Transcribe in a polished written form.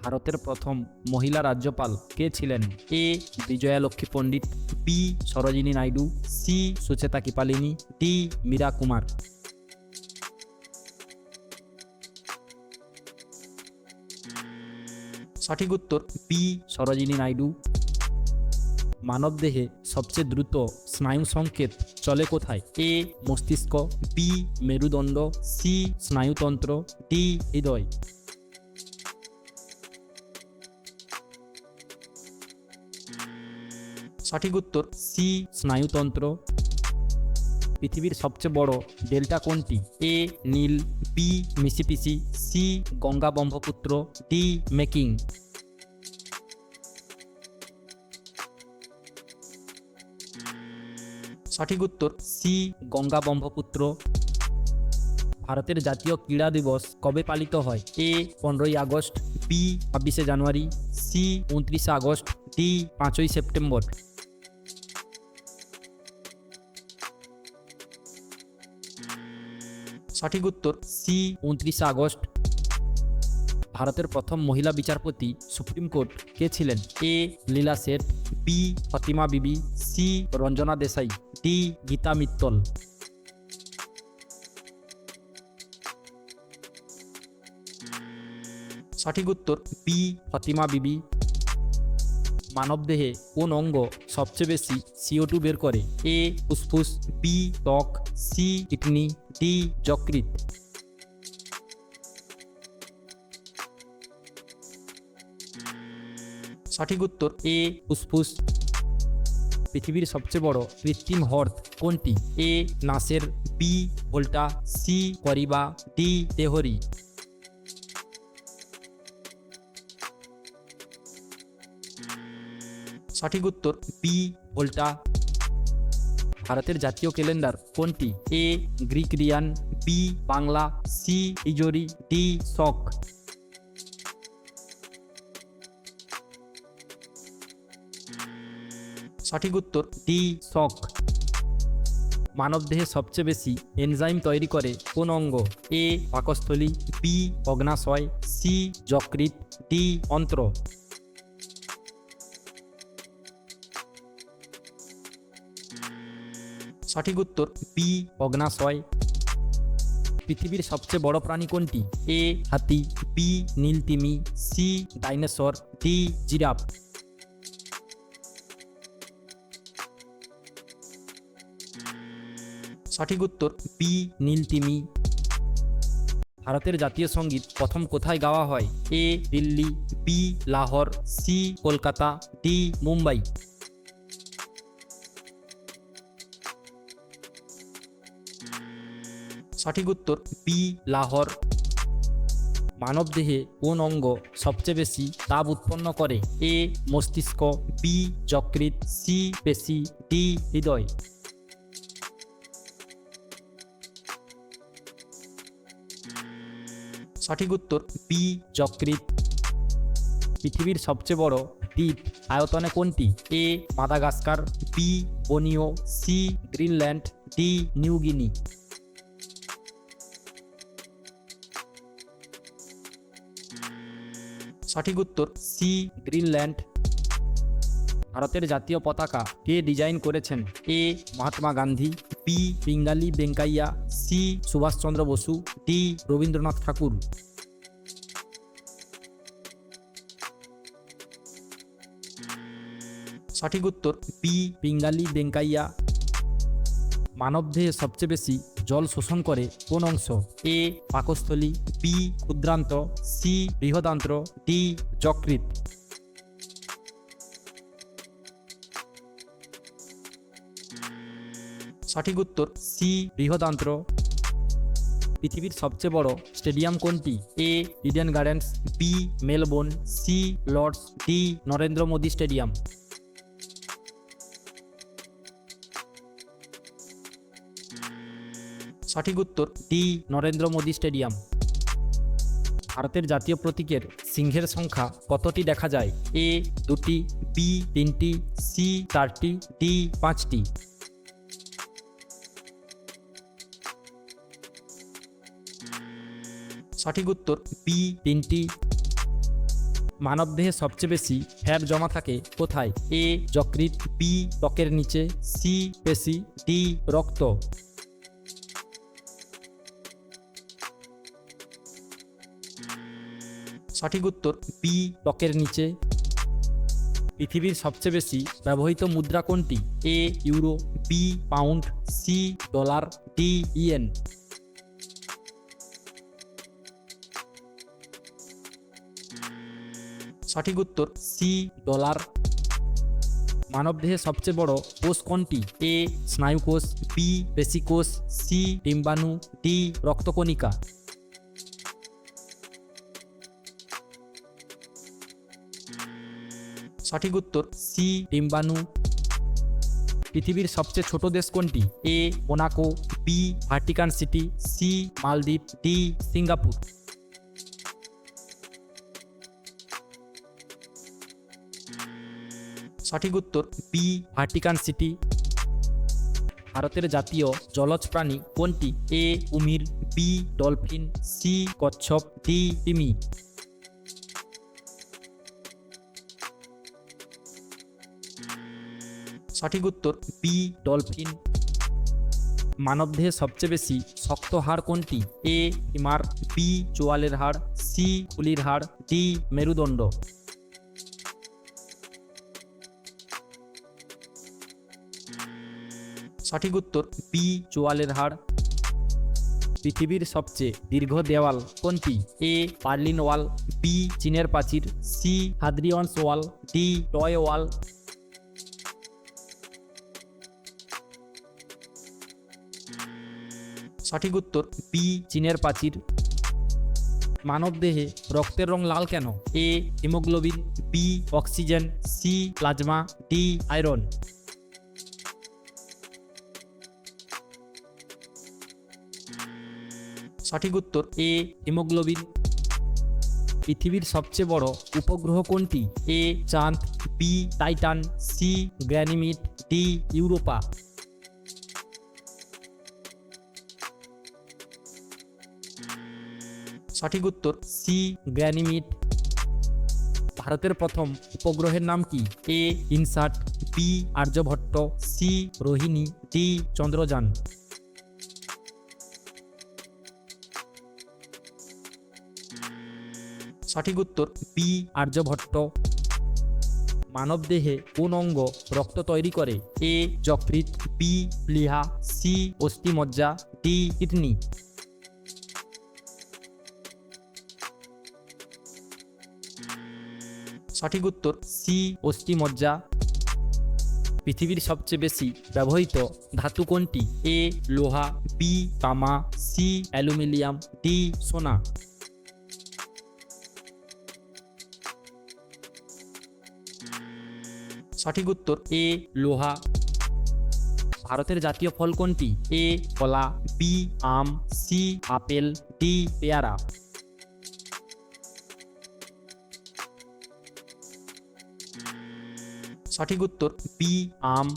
ভারতের প্রথম মহিলা রাজ্যপাল কে ছিলেন? A Vijaya Lakshmi Pandit, B Sarojini Naidu, C Sucheta Kripalani, D Meera Kumar. সঠিক উত্তর বি সরোজিনী নাইডু। মানবদেহে সবচেয়ে দ্রুত স্নায়ু সংকেত চলে কোথায়? এ মস্তিষ্ক, বি মেরুদণ্ড, সি স্নায়ুতন্ত্র, ডি হৃদয়। সঠিক উত্তর সি স্নায়ুতন্ত্র। পৃথিবীর সবচেয়ে বড় ডেল্টা কোনটি? A Nile, B Mississippi, C Ganga Brahmaputra, D Mekong. সঠিক উত্তর সি গঙ্গা ব্রহ্মপুত্র। ভারতের জাতীয় ক্রীড়া দিবস কবে পালিত হয়? এ 15ই আগস্ট, বি 26শে জানুয়ারি, সি 29শে আগস্ট, ডি 5ই সেপ্টেম্বর। সঠিক উত্তর সি 29শে আগস্ট। ভারতের প্রথম মহিলা বিচারপতি সুপ্রিম কোর্ট কে ছিলেন? এ লীলা শেঠ, বি ফতিমা বিবি, সি রঞ্জনা দেশাই, ডি গীতা মিত্তল। সঠিক উত্তর বি ফতিমা বিবি। মানবদেহে কোন অঙ্গ সবচেয়ে বেশি CO2 বের করে? এ ফুসফুস, বি ত্বক, সি কিডনি, ডি যকৃৎ। সঠিক উত্তর এ ফুসফুস। পৃথিবীর সবচেয়ে বড় কৃত্রিম হ্রদ কোনটি? এ নাসের, বি ভোল্টা, সি করিবা, ডি তেহরি। সঠিক উত্তর বি ভোল্টা। ভারতের জাতীয় ক্যালেন্ডার কোনটি? এ গ্রিগরিয়ান, বি বাংলা, সি হিজরি, ডি শক। সঠিক উত্তর ডি শক। মানবদেহে সবচেয়ে বেশি এনজাইম তৈরি করে কোন অঙ্গ? এ পাকস্থলী, বি অগ্নাশয়, সি যকৃৎ, ডি অন্ত্র। সঠিক উত্তর বি অগ্নাশয়। পৃথিবীর সবচেয়ে বড় প্রাণী কোনটি? এ হাতি, বি নীলতিমি, সি ডাইনোসর, ডি জিরাফ। সঠিক উত্তর বি নীলতিমি। ভারতের জাতীয় সঙ্গীত প্রথম কোথায় গাওয়া হয়? A Delhi, B Lahore, C Kolkata, D Mumbai. সঠিক উত্তর বি লাহোর। মানবদেহে কোন অঙ্গ সবচেয়ে বেশি তাপ উৎপন্ন করে? এ মস্তিষ্ক, বি যকৃৎ, সি পেশি, ডি হৃদয়। সঠিক উত্তর বি যকৃৎ। পৃথিবীর সবচেয়ে বড় দ্বীপ আয়তনে কোনটি? A Madagascar, B Borneo, C Greenland, D New Guinea. সঠিক উত্তর সি গ্রিনল্যান্ড। ভারতের জাতীয় পতাকা কে ডিজাইন করেছেন? A Mahatma Gandhi, B Pingali Venkayya, C Subhas Chandra Basu, D Rabindranath Thakur. সঠিক উত্তর বি পিঙ্গালি ভেঙ্কাইয়া। মানবদেহে সবচেয়ে বেশি জল শোষণ করে কোন অংশ? এ পাকস্থলী, বি ক্ষুদ্রান্ত, সি বৃহদান্ত্র, ডি যকৃৎ। সঠিক উত্তর সি বৃহদান্ত্র। পৃথিবীর সবচেয়ে বড় স্টেডিয়াম কোনটি? A Eden Gardens, B Melbourne, C Lord's, D Narendra Modi stadium. সঠিক উত্তর ডি নরেন্দ্র মোদী স্টেডিয়াম। ভারতের জাতীয় প্রতীকের সিংহের সংখ্যা কতটি দেখা যায়? এ 2টি, বি 3টি, সি 4টি, ডি 5টি। সঠিক উত্তর বি 3টি। মানবদেহে সবচেয়ে বেশি ফ্যাট জমা থাকে কোথায়? এ যকৃৎ, বি ত্বকের নিচে, সি পেশি, ডি রক্ত। সঠিক উত্তর বি ত্বকের নিচে। পৃথিবীর সবচেয়ে বেশি ব্যবহৃত মুদ্রা কোনটি? A euro, B pound, C dollar, D yen. সঠিক উত্তর সি ডলার। মানবদেহে সবচেয়ে বড় কোষ কোনটি? এ স্নায়ুকোষ, বি পেশিকোষ, সি ডিম্বাণু, ডি রক্তকণিকা। সঠিক উত্তর সি ডিম্বাণু। পৃথিবীর সবচেয়ে ছোট দেশ কোনটি? A Monaco, B Vatican city, C মালদ্বীপ, ডি সিঙ্গাপুর। সঠিক উত্তর বি ভাটিকান সিটি। ভারতের জাতীয় জলজ প্রাণী কোনটি? এ কুমির, বি ডলফিন, সি কচ্ছপ, ডি তিমি। সঠিক উত্তর বি ডলফিন। মানবদেহে সবচেয়ে বেশি শক্ত হাড় কোনটি? এ ফিমার, বি চোয়ালের হাড়, সি খুলির হাড়, ডি মেরুদণ্ড। সঠিক উত্তর বি চোয়ালের হাড়। পৃথিবীর সবচেয়ে দীর্ঘ দেওয়াল কোনটি? এ বার্লিন ওয়াল, বি চীনের প্রাচীর, সি হাদ্রিয়ন্স ওয়াল, ডি টয় ওয়াল। সঠিক উত্তর বি চীনের প্রাচীর। মানবদেহে রক্তের রং লাল কেন? A haemoglobin, B oxygen, C plasma, D iron. সঠিক উত্তর এ হিমোগ্লোবিন। পৃথিবীর সবচেয়ে বড় উপগ্রহ কোনটি? এ চাঁদ, B Titan, C Ganymede, D Europa. সঠিক উত্তর সি গ্যানিমিড। ভারতের প্রথম উপগ্রহের নাম কি? A INSAT, B Aryabhata, C Rohini, D Chandrayaan. সঠিক উত্তর বি আর্যভট্ট। মানবদেহে কোন অঙ্গ রক্ত তৈরি করে? এ যকৃৎ, বি প্লীহা, সি অস্থিমজ্জা, ডি কিডনি। সঠিক উত্তর সি অস্থিমজ্জা। পৃথিবীর সবচেয়ে বেশি ব্যবহৃত ধাতু কোনটি? এ লোহা, বি তামা, সি অ্যালুমিনিয়াম, ডি সোনা। সঠিক উত্তর এ লোহা। ভারতের জাতীয় ফল কোনটি? এ কলা, বি আম, সি আপেল, ডি পেয়ারা। সঠিক উত্তর বি আম।